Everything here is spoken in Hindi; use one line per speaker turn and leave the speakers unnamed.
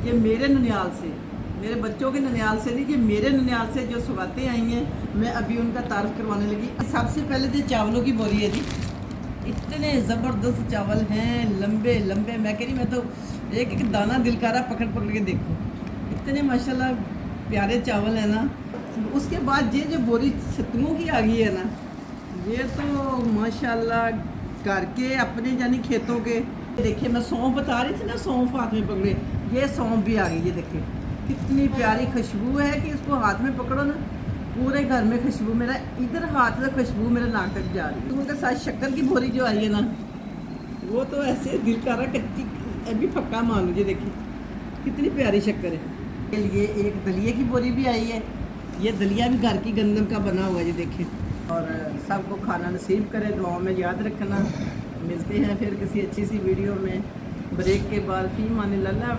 ये मेरे ननियाल से, मेरे बच्चों के ननियाल से नहीं, ये मेरे ननियाल से जो सौगातें आई हैं, मैं अभी उनका तारुफ करवाने लगी। सबसे पहले तो चावलों की बोरी है जी, इतने ज़बरदस्त चावल हैं, लंबे लंबे। मैं कह रही मैं तो एक एक दाना दिल कर रहा पकड़ पकड़ के देखो, इतने माशाल्लाह प्यारे चावल हैं ना। उसके बाद ये जो बोरी सत्तुओं की आ गई है ना, ये तो माशाल्लाह घर के अपने यानी खेतों के। देखिए मैं सौंफ बता रही थी ना, सौंफ हाथ में पकड़े, ये सौंफ भी आ गई। ये देखिए कितनी प्यारी खुशबू है कि इसको हाथ में पकड़ो ना, पूरे घर में खुशबू, मेरा इधर हाथ से खुशबू मेरे नाक तक जा रही है। उनके साथ शक्कर की बोरी जो आई है ना, वो तो ऐसे दिल कर रहा कच्ची अभी पक्का मान लीजिए। देखिए कितनी प्यारी शक्कर है। के लिए एक दलिए की बोरी भी आई है, ये दलिया भी घर की गंदम का बना हुआ है। ये देखिए, और सबको खाना नसीब करे, दुआओं में याद रखना। मिलते हैं फिर किसी अच्छी सी वीडियो में, ब्रेक के बाद। फी मान अल्लाह।